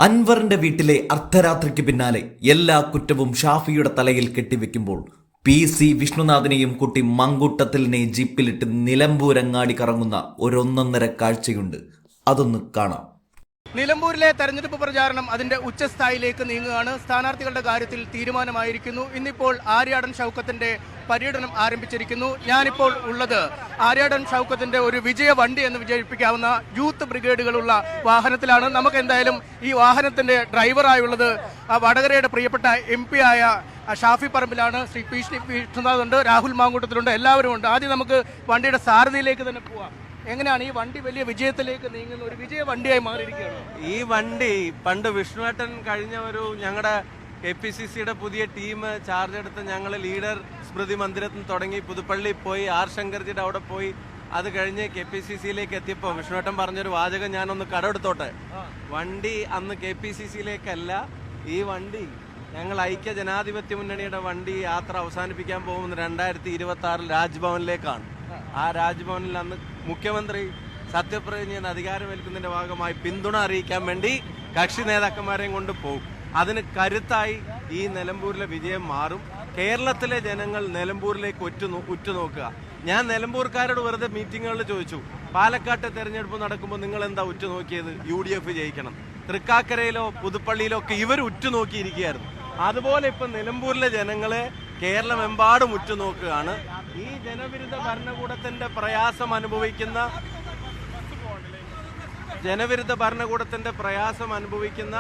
അൻവറിന്റെ വീട്ടിലെ അർദ്ധരാത്രിക്ക് പിന്നാലെ എല്ലാ കുറ്റവും ഷാഫിയുടെ തലയിൽ കെട്ടിവെക്കുമ്പോൾ PC വിഷ്ണുനാഥിനെയും കുട്ടി മങ്കൂട്ടത്തിലിനെ ജീപ്പിലിട്ട് നിലമ്പൂരങ്ങാടി കറങ്ങുന്ന ഒരൊന്നൊന്നര കാഴ്ചയുണ്ട്. അതൊന്ന് കാണാം. നിലമ്പൂരിലെ തെരഞ്ഞെടുപ്പ് പ്രചാരണം അതിന്റെ ഉച്ചസ്ഥായിലേക്ക് നീങ്ങുകയാണ്. സ്ഥാനാർത്ഥികളുടെ കാര്യത്തിൽ തീരുമാനമായിരിക്കുന്നു. ഇന്നിപ്പോൾ ആര്യാടൻ ഷൗക്കത്തിന്റെ പര്യടനം ആരംഭിച്ചിരിക്കുന്നു. ഞാനിപ്പോൾ ഉള്ളത് ആര്യാടൻ ഷൗക്കത്തിന്റെ ഒരു വിജയ വണ്ടി എന്ന് വിജയിപ്പിക്കാവുന്ന യൂത്ത് ബ്രിഗേഡുകളുള്ള വാഹനത്തിലാണ്. നമുക്ക് എന്തായാലും ഈ വാഹനത്തിന്റെ ഡ്രൈവറായുള്ളത് വടകരയുടെ പ്രിയപ്പെട്ട MP ആയ ഷാഫി പറമ്പിലാണ്. ശ്രീ വിഷ്ണുനാഥ് ഉണ്ട്, രാഹുൽ മാങ്കൂട്ടത്തിലുണ്ട്, എല്ലാവരും ഉണ്ട്. ആദ്യം നമുക്ക് വണ്ടിയുടെ സാരഥിയിലേക്ക് തന്നെ പോവാം. എങ്ങനെയാണ് ഈ വണ്ടി വലിയ വിജയത്തിലേക്ക് നീങ്ങുന്ന ഒരു വിജയ വണ്ടിയായി മാറിയിരിക്കുകയാണ്? ഈ വണ്ടി പണ്ട് വിഷ്ണുവേട്ടൻ കഴിഞ്ഞ ഞങ്ങളുടെ KPCCയുടെ പുതിയ ടീം ചാർജ് എടുത്ത് ഞങ്ങൾ ലീഡർ സ്മൃതി മന്ദിരത്തിൽ തുടങ്ങി പുതുപ്പള്ളി പോയി ആർ ശങ്കർജിയുടെ അവിടെ പോയി അത് കഴിഞ്ഞ് KPCCയിലേക്ക് എത്തിയപ്പോൾ വിഷ്ണുവേട്ടൻ പറഞ്ഞൊരു വാചകം ഞാനൊന്ന് കടമെടുത്തോട്ടെ. വണ്ടി അന്ന് KPCCയിലേക്കല്ല, ഈ വണ്ടി ഞങ്ങൾ ഐക്യ ജനാധിപത്യ മുന്നണിയുടെ വണ്ടി യാത്ര അവസാനിപ്പിക്കാൻ പോകുന്നത് 2026 രാജ്ഭവനിലേക്കാണ്. ആ രാജ്ഭവനിൽ അന്ന് മുഖ്യമന്ത്രി സത്യപ്രതിജ്ഞ അധികാരമേൽക്കുന്നതിന്റെ ഭാഗമായി പിന്തുണ അറിയിക്കാൻ വേണ്ടി കക്ഷി നേതാക്കന്മാരെയും കൊണ്ട് പോകും. അതിന് കരുത്തായി ഈ നിലമ്പൂരിലെ വിജയം മാറും. കേരളത്തിലെ ജനങ്ങൾ നിലമ്പൂരിലേക്ക് ഉറ്റുനോക്കുക. ഞാൻ നിലമ്പൂർക്കാരോട് വെറുതെ മീറ്റിങ്ങുകളിൽ ചോദിച്ചു, പാലക്കാട്ടെ തെരഞ്ഞെടുപ്പ് നടക്കുമ്പോൾ നിങ്ങൾ എന്താ ഉറ്റുനോക്കിയത്? UDF ജയിക്കണം. തൃക്കാക്കരയിലോ പുതുപ്പള്ളിയിലോ ഒക്കെ ഇവർ ഉറ്റുനോക്കിയിരിക്കുകയായിരുന്നു. അതുപോലെ ഇപ്പൊ നിലമ്പൂരിലെ ജനങ്ങളെ കേരളമെമ്പാടും ഉറ്റുനോക്കുകയാണ്. ഈ ജനവിരുദ്ധ ഭരണകൂടത്തിന്റെ പ്രയാസം അനുഭവിക്കുന്ന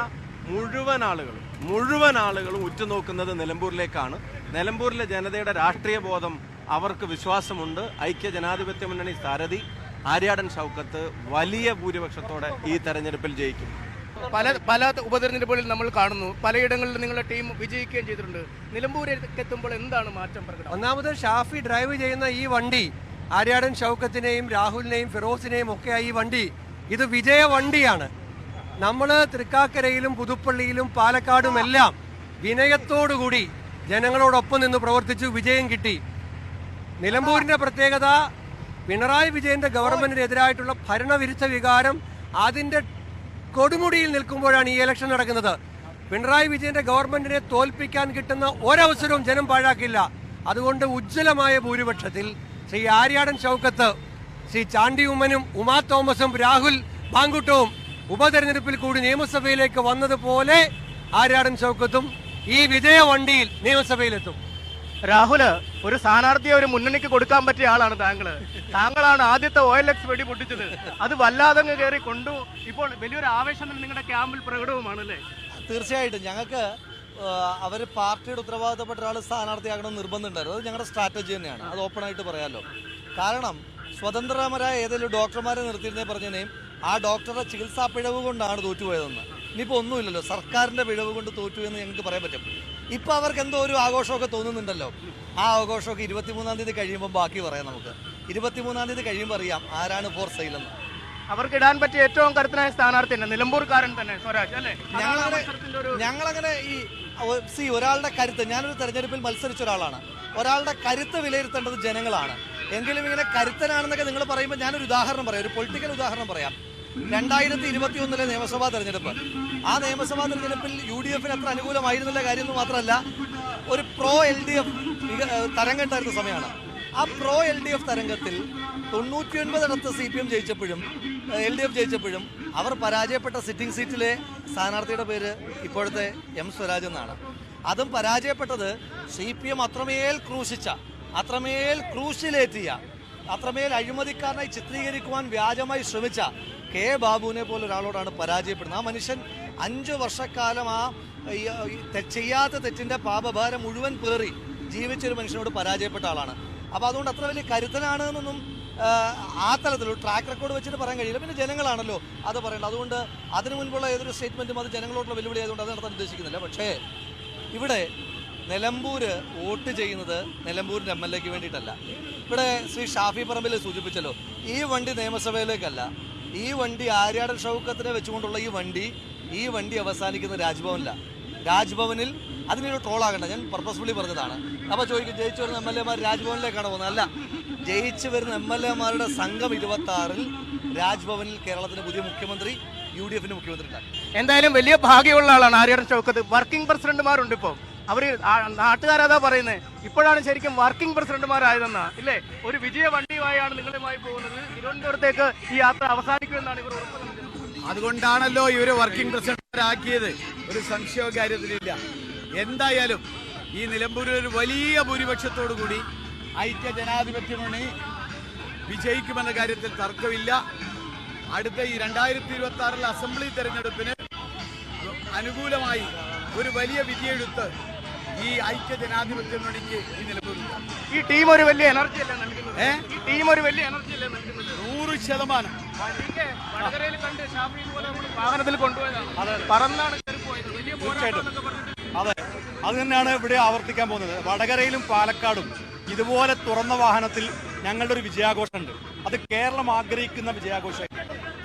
മുഴുവൻ ആളുകളും ഉറ്റുനോക്കുന്നത് നിലമ്പൂരിലേക്കാണ്. നിലമ്പൂരിലെ ജനതയുടെ രാഷ്ട്രീയ ബോധം അവർക്ക് വിശ്വാസമുണ്ട്. ഐക്യ ജനാധിപത്യ മുന്നണി സാരഥി ആര്യാടൻ ഷൗക്കത്ത് വലിയ ഭൂരിപക്ഷത്തോടെ ഈ തെരഞ്ഞെടുപ്പിൽ ജയിക്കും. പല ഉപതെരഞ്ഞെടുപ്പുകളിൽ നമ്മൾ കാണുന്നു, പലയിടങ്ങളിൽ നിങ്ങളുടെ ടീം വിജയിക്കുകയും ചെയ്തിട്ടുണ്ട്. നിലമ്പൂരിലേക്ക് എത്തുമ്പോൾ എന്താണ് മാറ്റം പ്രകടനം? ഒന്നാമത് ഷാഫി ഡ്രൈവ് ചെയ്യുന്ന ഈ വണ്ടി, ആര്യാടൻ ഷൗക്കത്തിനെയും രാഹുലിനെയും ഫിറോസിനെയും ഒക്കെ ഈ വണ്ടി ഇത് വിജയ വണ്ടിയാണ്. നമ്മൾ തൃക്കാക്കരയിലും പുതുപ്പള്ളിയിലും പാലക്കാടും എല്ലാം വിനയത്തോടുകൂടി ജനങ്ങളോടൊപ്പം നിന്ന് പ്രവർത്തിച്ചു, വിജയം കിട്ടി. നിലമ്പൂരിന്റെ പ്രത്യേകത, പിണറായി വിജയന്റെ ഗവൺമെന്റിനെതിരായിട്ടുള്ള ഭരണവിരുദ്ധ വികാരം അതിന്റെ കൊടുമുടിയിൽ നിൽക്കുമ്പോഴാണ് ഈ ഇലക്ഷൻ നടക്കുന്നത്. പിണറായി വിജയന്റെ ഗവൺമെന്റിനെ തോൽപ്പിക്കാൻ കിട്ടുന്ന ഒരവസരവും ജനം പാഴാക്കില്ല. അതുകൊണ്ട് ഉജ്ജ്വലമായ ഭൂരിപക്ഷത്തിൽ ശ്രീ ആര്യാടൻ ഷൗക്കത്ത്, ശ്രീ ചാണ്ടി ഉമ്മനും ഉമാ തോമസും രാഹുൽ മാങ്കൂട്ടവും ഉപതെരഞ്ഞെടുപ്പിൽ കൂടി നിയമസഭയിലേക്ക് വന്നതുപോലെ ആര്യാടൻ ഷൗക്കത്തും ഈ വിജയ വണ്ടിയിൽ നിയമസഭയിലെത്തും. രാഹുല്, ഒരു സ്ഥാനാർത്ഥിയെ ഒരു മുന്നണിക്ക് കൊടുക്കാൻ പറ്റിയ ആളാണ് താങ്കളാണ് ആദ്യത്തെ OLX വെടി പൊട്ടിച്ചത്. അത് വല്ലാതങ്ങ് കയറി കൊണ്ടു. ഇപ്പോൾ വലിയൊരു ആവേശം നിങ്ങളുടെ ക്യാമ്പിൽ പ്രകടവുമാണല്ലേ? തീർച്ചയായിട്ടും ഞങ്ങൾക്ക് അവർ പാർട്ടിയുടെ ഉത്തരവാദിത്തപ്പെട്ട ഒരാൾ സ്ഥാനാർത്ഥിയാകണമെന്ന് നിർബന്ധമുണ്ടായിരുന്നു. അത് ഞങ്ങളുടെ സ്ട്രാറ്റജി തന്നെയാണ്, അത് ഓപ്പണായിട്ട് പറയാമല്ലോ. കാരണം സ്വതന്ത്രമാരായ ഏതെങ്കിലും ഡോക്ടർമാരെ നിർത്തിയിരുന്നേ പറഞ്ഞേനെയും ആ ഡോക്ടറുടെ ചികിത്സാ പിഴവ് കൊണ്ടാണ് തോറ്റുപോയതെന്ന്. ഇനിയിപ്പോൾ ഒന്നുമില്ലല്ലോ, സർക്കാരിൻ്റെ പിഴവ് കൊണ്ട് തോറ്റു എന്ന് ഞങ്ങൾക്ക് പറയാൻ പറ്റും. ഇപ്പോൾ അവർക്ക് എന്തോ ഒരു ആഘോഷമൊക്കെ തോന്നുന്നുണ്ടല്ലോ. ആ ആഘോഷമൊക്കെ 23-ാം തീയതി കഴിയുമ്പോൾ ബാക്കി പറയാം. നമുക്ക് 23-ാം തീയതി കഴിയുമ്പോൾ അറിയാം ആരാണ് ഫോർ സെയിൽ എന്ന്. അവർക്ക് ഇടാൻ പറ്റിയ ഏറ്റവും കരുത്തനായ സ്ഥാനാർത്ഥി തന്നെ നിലമ്പൂർക്കാരൻ തന്നെ സ്വരാജ് അല്ലേ? ഞങ്ങളങ്ങനെ ഈ ഒരാളുടെ കരുത്ത്, ഞാനൊരു തെരഞ്ഞെടുപ്പിൽ മത്സരിച്ച ഒരാളാണ്. ഒരാളുടെ കരുത്ത് വിലയിരുത്തേണ്ടത് ജനങ്ങളാണ്. എങ്കിലും ഇങ്ങനെ കരുത്തനാണെന്നൊക്കെ നിങ്ങൾ പറയുമ്പോൾ ഞാനൊരു ഉദാഹരണം പറയാം, ഒരു പൊളിറ്റിക്കൽ ഉദാഹരണം പറയാം. 2021 നിയമസഭാ തെരഞ്ഞെടുപ്പ്, ആ നിയമസഭാ തെരഞ്ഞെടുപ്പിൽ UDF അത്ര അനുകൂലമായിരുന്നില്ല. കാര്യമൊന്നും മാത്രമല്ല, ഒരു പ്രോ LDF തരംഗത്തായിരുന്ന സമയമാണ്. ആ പ്രോ LDF തരംഗത്തിൽ 99 CPM ജയിച്ചപ്പോഴും LDF ജയിച്ചപ്പോഴും അവർ പരാജയപ്പെട്ട സിറ്റിംഗ് സീറ്റിലെ സ്ഥാനാർത്ഥിയുടെ പേര് ഇപ്പോഴത്തെ M സ്വരാജ് എന്നാണ്. അതും പരാജയപ്പെട്ടത് CPM അത്രമേൽ ക്രൂശിച്ച, അത്രമേൽ ക്രൂശിലേറ്റിയ, അത്രമേൽ അഴിമതിക്കാരനായി ചിത്രീകരിക്കുവാൻ വ്യാജമായി ശ്രമിച്ച K ബാബുവിനെ പോലെ ഒരാളോടാണ് പരാജയപ്പെടുന്നത്. ആ മനുഷ്യൻ 5 വർഷക്കാലം ചെയ്യാത്ത തെറ്റിന്റെ പാപഭാരം മുഴുവൻ പേറി ജീവിച്ചൊരു മനുഷ്യനോട് പരാജയപ്പെട്ട ആളാണ്. അപ്പോൾ അതുകൊണ്ട് അത്ര വലിയ കരുത്തനാണ് എന്നൊന്നും ആ തലത്തിലൊരു ട്രാക്ക് റെക്കോർഡ് വെച്ചിട്ട് പറയാൻ കഴിയില്ല. പിന്നെ ജനങ്ങളാണല്ലോ അത് പറയേണ്ടത്. അതുകൊണ്ട് അതിനു മുൻപുള്ള ഏതൊരു സ്റ്റേറ്റ്മെന്റും അത് ജനങ്ങളോടുള്ള വെല്ലുവിളി ആയതുകൊണ്ട് അത് നടത്താൻ ഉദ്ദേശിക്കുന്നില്ല. പക്ഷേ ഇവിടെ നിലമ്പൂര് വോട്ട് ചെയ്യുന്നത് നിലമ്പൂരിൻ്റെ MLAക്ക് വേണ്ടിയിട്ടല്ല. ഇവിടെ ശ്രീ ഷാഫി പറമ്പിൽ സൂചിപ്പിച്ചല്ലോ, ഈ വണ്ടി നിയമസഭയിലേക്കല്ല, ഈ വണ്ടി ആര്യാടൻ ഷൗക്കത്തിനെ വെച്ചുകൊണ്ടുള്ള ഈ വണ്ടി അവസാനിക്കുന്ന രാജ്ഭവനിലാണ്. രാജ്ഭവനിൽ അതിനൊരു ട്രോളാകണ്ട, ഞാൻ പർപ്പസ്ഫുള്ളി പറഞ്ഞതാണ്. അപ്പോൾ ചോദിക്കും, ജയിച്ചു വരുന്ന MLAമാർ രാജ്ഭവനിലേക്കാണ് പോകുന്നത്? അല്ല, ജയിച്ചു വരുന്ന MLAമാരുടെ സംഘം 26-ൽ രാജ്ഭവനിൽ കേരളത്തിൻ്റെ പുതിയ മുഖ്യമന്ത്രി UDF മുഖ്യമന്ത്രി ഉണ്ടാക്കും. എന്തായാലും വലിയ ഭാഗ്യമുള്ള ആളാണ് ആര്യാടൻ ഷൗക്കത്ത്. വർക്കിംഗ് പ്രസിഡന്റുമാരുണ്ട് ഇപ്പോൾ. അവർ നാട്ടുകാരതാ പറയുന്നത് ഇപ്പോഴാണ് ശരിക്കും വർക്കിംഗ് പ്രസിഡന്റുമാരായതെന്നാ ഇല്ലേ? ഒരു വിജയ വണ്ടിയുമായാണ് നിങ്ങളുമായി പോകുന്നത്. തിരുവനന്തപുരത്തേക്ക് ഈ യാത്ര അവസാനിക്കുമെന്നാണ് ഇവർ ഉറപ്പ് നൽകുന്നത്. അതുകൊണ്ടാണല്ലോ ഇവര് വർക്കിംഗ് പ്രസിഡന്റാക്കിയത്. ഒരു സംശയ കാര്യത്തിലില്ല. എന്തായാലും ഈ നിലമ്പൂരിൽ ഒരു വലിയ ഭൂരിപക്ഷത്തോടു കൂടി ഐക്യ ജനാധിപത്യ മുന്നണി വിജയിക്കുമെന്ന കാര്യത്തിൽ തർക്കമില്ല. അടുത്ത ഈ 2026 അസംബ്ലി തെരഞ്ഞെടുപ്പിന് അനുകൂലമായി ഒരു വലിയ വിധിയെഴുത്ത് ഈ ഐക്യ ജനാധിപത്യ മുന്നണിക്ക് ഈ നിലമ്പൂരില്ല. ഈ ടീം ഒരു വലിയ എനർജി അല്ലേ നൽകുന്നത്? ഈ ടീം ഒരു വലിയ എനർജി അല്ലേ നൽകുന്നത്? 100%. വടകരയിൽ കണ്ട് ഷാഫി ഇതുപോലെ നമ്മൾ വാഹനത്തിൽ കൊണ്ടുപോയതാണ്. പറന്നാണ് കയറിപ്പോയത്. വലിയ പോരാട്ടം എന്നൊക്കെ പറഞ്ഞിട്ട്. അതെ, അത് തന്നെയാണ് ഇവിടെ ആവർത്തിക്കാൻ പോകുന്നത്. വടകരയിലും പാലക്കാടും ഇതുപോലെ തുറന്ന വാഹനത്തിൽ ഞങ്ങളുടെ ഒരു വിജയാഘോഷമുണ്ട്. അത് കേരളം ആഗ്രഹിക്കുന്ന വിജയാഘോഷം.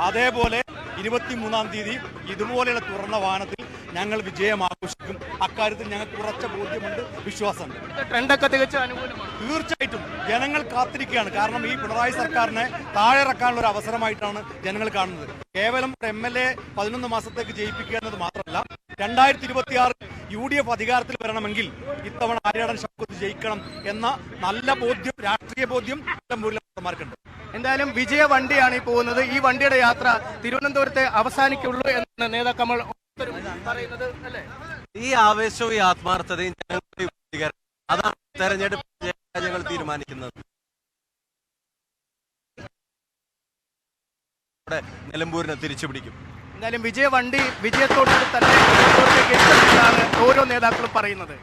അതേപോലെ 23-ാം തീയതി ഇതുപോലെയുള്ള തുറന്ന വാഹനത്തിൽ ഞങ്ങൾ വിജയം ആഘോഷിക്കും. അക്കാര്യത്തിൽ ഞങ്ങൾക്ക് ഉറച്ച ബോധ്യമുണ്ട്, വിശ്വാസമുണ്ട്. ട്രെൻഡൊക്കെ തികച്ചും അനുകൂലമാണ്. തീർച്ചയായിട്ടും ജനങ്ങൾ കാത്തിരിക്കുകയാണ്. കാരണം ഈ പിണറായി സർക്കാരിനെ താഴെയിറക്കാനുള്ള ഒരു അവസരമായിട്ടാണ് ജനങ്ങൾ കാണുന്നത്. കേവലം MLA 11 മാസത്തേക്ക് ജയിപ്പിക്കുക എന്നത് മാത്രമല്ല, 2026 UDF അധികാരത്തിൽ വരണമെങ്കിൽ ഇത്തവണ ആര്യാടൻ ഷൗക്കത്ത് ജയിക്കണം എന്ന നല്ല ബോധ്യം, രാഷ്ട്രീയ ബോധ്യം നിലമ്പൂരിലെ എന്തായാലും വിജയ വണ്ടിയാണ് ഈ പോകുന്നത്. ഈ വണ്ടിയുടെ യാത്ര തിരുവനന്തപുരത്തെ അവസാനിക്കുള്ളൂ എന്നാണ് നേതാക്കൾ കമൽ പറയുന്നത് അല്ലേ? ഈ ആവേശവും ഈ ആത്മാർത്ഥതയും അതാണ് തെരഞ്ഞെടുപ്പ് ഞങ്ങൾ തീരുമാനിക്കുന്നത്. നിലമ്പൂരിനെ തിരിച്ചു പിടിക്കും. എന്തായാലും വിജയ വണ്ടി വിജയത്തോടുകൂടി തന്നെ തിരുവനന്തപുരത്തേക്ക് എത്തുമെന്നാണ് ഓരോ നേതാക്കളും പറയുന്നത്.